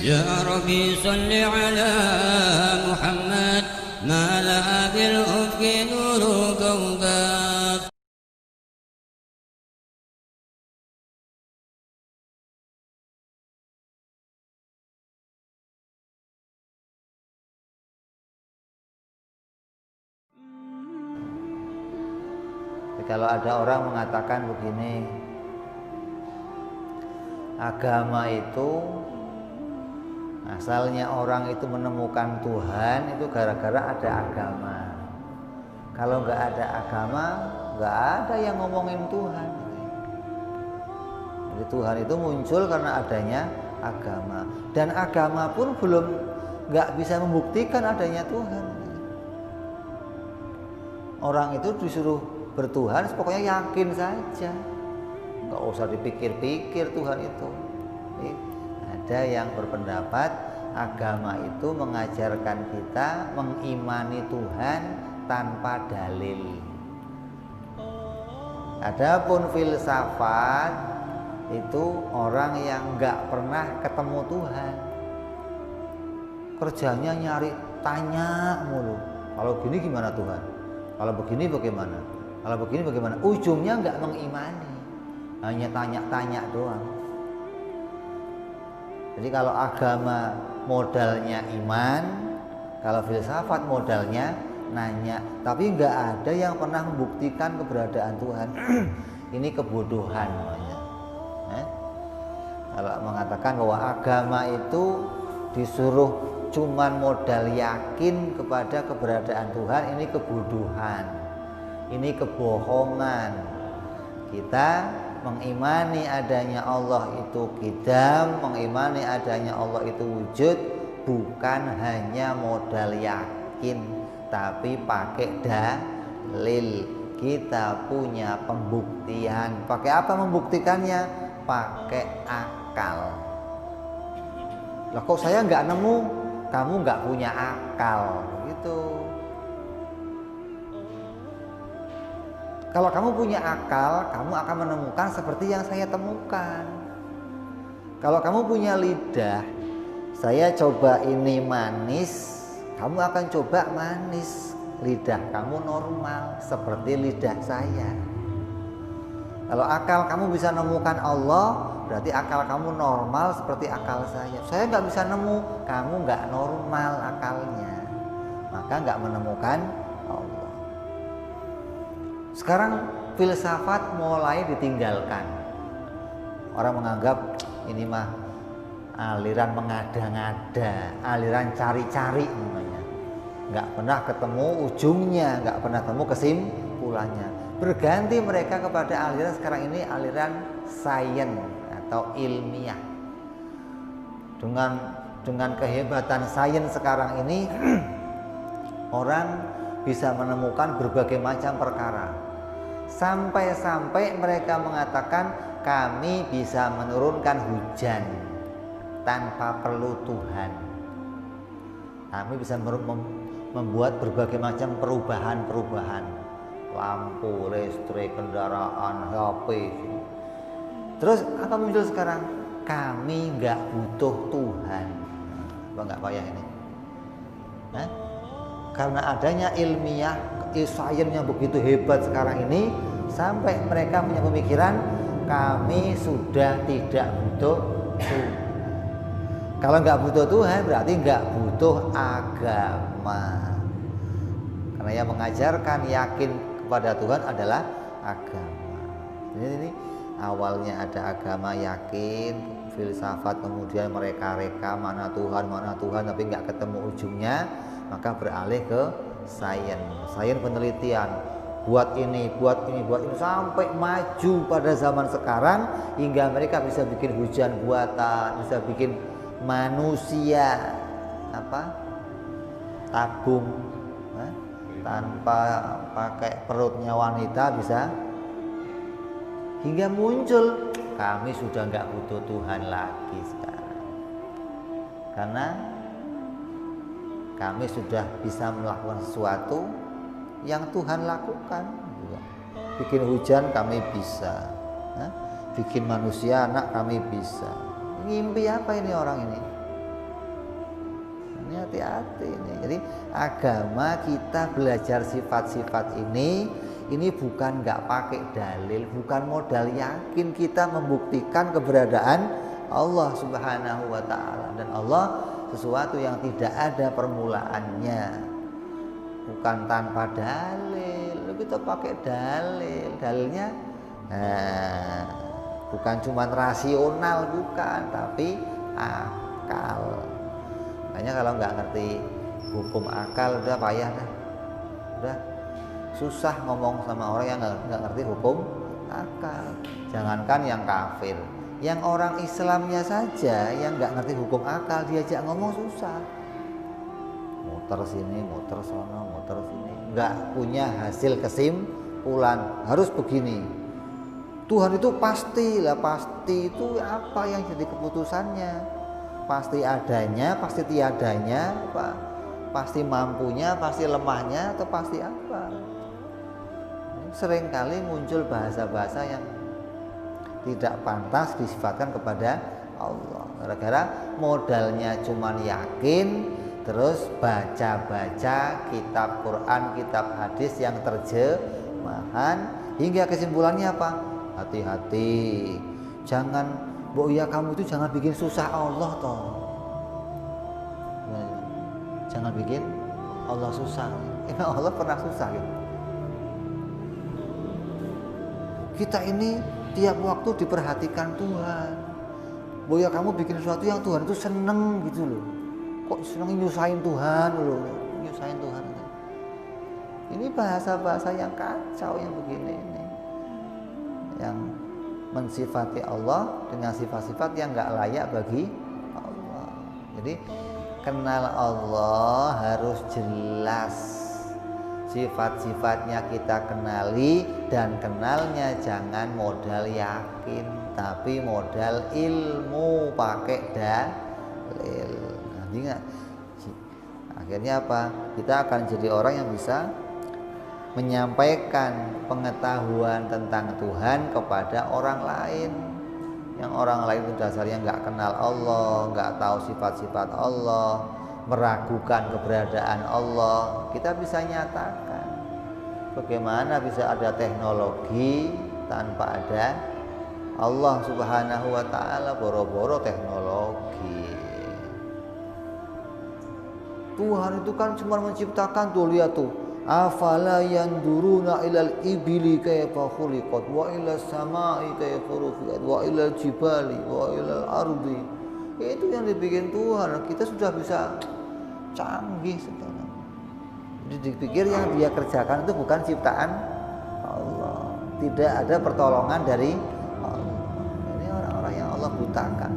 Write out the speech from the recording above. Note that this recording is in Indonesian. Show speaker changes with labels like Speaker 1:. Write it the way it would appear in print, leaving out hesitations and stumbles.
Speaker 1: يا ربي صل على محمد ما لها بالأفق نور كوكب.
Speaker 2: Kalau ada orang mengatakan begini, agama itu asalnya orang itu menemukan Tuhan itu gara-gara ada agama. Kalau nggak ada agama, nggak ada yang ngomongin Tuhan. Jadi Tuhan itu muncul karena adanya agama. Dan agama pun belum nggak bisa membuktikan adanya Tuhan. Orang itu disuruh bertuhan, pokoknya yakin saja, nggak usah dipikir-pikir Tuhan itu. Ada yang berpendapat agama itu mengajarkan kita mengimani Tuhan tanpa dalil. Adapun filsafat itu orang yang nggak pernah ketemu Tuhan, kerjanya nyari tanya mulu. Kalau gini gimana Tuhan? Kalau begini bagaimana? Kalau begini bagaimana? Ujungnya nggak mengimani, hanya tanya-tanya doang. Jadi kalau agama modalnya iman, kalau filsafat modalnya nanya, tapi nggak ada yang pernah membuktikan keberadaan Tuhan. Ini kebodohan namanya. Kalau mengatakan bahwa agama itu disuruh cuman modal yakin kepada keberadaan Tuhan, ini kebodohan. Ini kebohongan. Kita mengimani adanya Allah itu qidam, mengimani adanya Allah itu wujud, bukan hanya modal yakin, tapi pakai dalil. Kita punya pembuktian. Pakai apa membuktikannya? Pakai akal. Lah kok saya nggak nemu? Kamu nggak punya akal, gitu. Kalau kamu punya akal, kamu akan menemukan seperti yang saya temukan. Kalau kamu punya lidah, saya coba ini manis, kamu akan coba manis. Lidah kamu normal seperti lidah saya. Kalau akal kamu bisa menemukan Allah, berarti akal kamu normal seperti akal saya. Saya nggak bisa nemu, kamu nggak normal akalnya, maka nggak menemukan Allah. Sekarang filsafat mulai ditinggalkan. Orang menganggap ini mah aliran mengada-ngada, aliran cari-cari namanya. Nggak pernah ketemu ujungnya, nggak pernah ketemu kesimpulannya. Berganti mereka kepada aliran sekarang ini aliran sains atau ilmiah. Dengan kehebatan sains sekarang ini orang bisa menemukan berbagai macam perkara. Sampai-sampai mereka mengatakan kami bisa menurunkan hujan tanpa perlu Tuhan. Kami bisa membuat berbagai macam perubahan-perubahan, lampu, listrik, kendaraan, HP. Terus apa muncul sekarang? Kami nggak butuh Tuhan. Apa nggak payah ini? Karena adanya ilmiah, sains yang begitu hebat sekarang ini, sampai mereka punya pemikiran kami sudah tidak butuh Tuhan. Kalau nggak butuh Tuhan berarti nggak butuh agama. Karena yang mengajarkan yakin kepada Tuhan adalah agama. Jadi ini awalnya ada agama yakin, filsafat, kemudian mereka-reka mana Tuhan, tapi nggak ketemu ujungnya, maka beralih ke sains penelitian, buat ini sampai maju pada zaman sekarang hingga mereka bisa bikin hujan buatan, bisa bikin manusia tabung tanpa pakai perutnya wanita bisa, hingga muncul kami sudah nggak butuh Tuhan lagi sekarang karena kami sudah bisa melakukan sesuatu yang Tuhan lakukan. Bikin hujan kami bisa, bikin manusia anak kami bisa. Ngimpi apa ini orang ini? Ini hati-hati ini. Jadi agama kita belajar sifat-sifat ini bukan nggak pakai dalil, bukan modal yakin, kita membuktikan keberadaan Allah Subhanahu wa Ta'ala. Dan Allah sesuatu yang tidak ada permulaannya, bukan tanpa dalil. Kita pakai dalilnya bukan cuma rasional, bukan, tapi akal. Makanya kalau nggak ngerti hukum akal udah payah dah, udah susah ngomong sama orang yang nggak ngerti hukum akal. Jangankan yang kafir, yang orang Islamnya saja yang nggak ngerti hukum akal diajak ngomong susah. Muter sini, muter sono, muter sini, nggak punya hasil kesimpulan. Harus begini. Tuhan itu pasti itu apa yang jadi keputusannya? Pasti adanya, pasti tiadanya, apa? Pasti mampunya, pasti lemahnya, atau pasti apa? Seringkali muncul bahasa-bahasa yang tidak pantas disifatkan kepada Allah. Gara-gara modalnya cuman yakin, terus baca-baca kitab Quran, kitab hadis yang terjemahan, hingga kesimpulannya apa? Hati-hati, jangan, ya kamu itu jangan bikin susah Allah toh. Jangan bikin Allah susah. Emang Allah pernah susah gitu? Kita ini tiap waktu diperhatikan Tuhan. Ya kamu bikin sesuatu yang Tuhan itu seneng gitu loh. Kok seneng nyusahin Tuhan loh, nyusahin Tuhan. Ini bahasa-bahasa yang kacau yang begini ini, yang mensifati Allah dengan sifat-sifat yang nggak layak bagi Allah. Jadi kenal Allah harus jelas, sifat-sifatnya kita kenali, dan kenalnya jangan modal yakin, tapi modal ilmu, pakai dalil. Nanti nggak, akhirnya apa? Kita akan jadi orang yang bisa menyampaikan pengetahuan tentang Tuhan kepada orang lain, yang orang lain itu dasarnya nggak kenal Allah, nggak tahu sifat-sifat Allah, meragukan keberadaan Allah. Kita bisa nyatakan bagaimana bisa ada teknologi tanpa ada Allah Subhanahu wa Ta'ala. Boro-boro teknologi. Tuhan itu kan cuma menciptakan, tuh lihat tuh, afala yanduruna ilal ibili kayfa khuliqat wa ilal samai kayfa rufiat wa ilal jibali wa ilal ardi. Itu yang dibikin Tuhan. Kita sudah bisa canggih sekarang. Jadi dipikir yang dia kerjakan itu bukan ciptaan Allah, tidak ada pertolongan dari Allah. Ini orang-orang yang Allah butakan.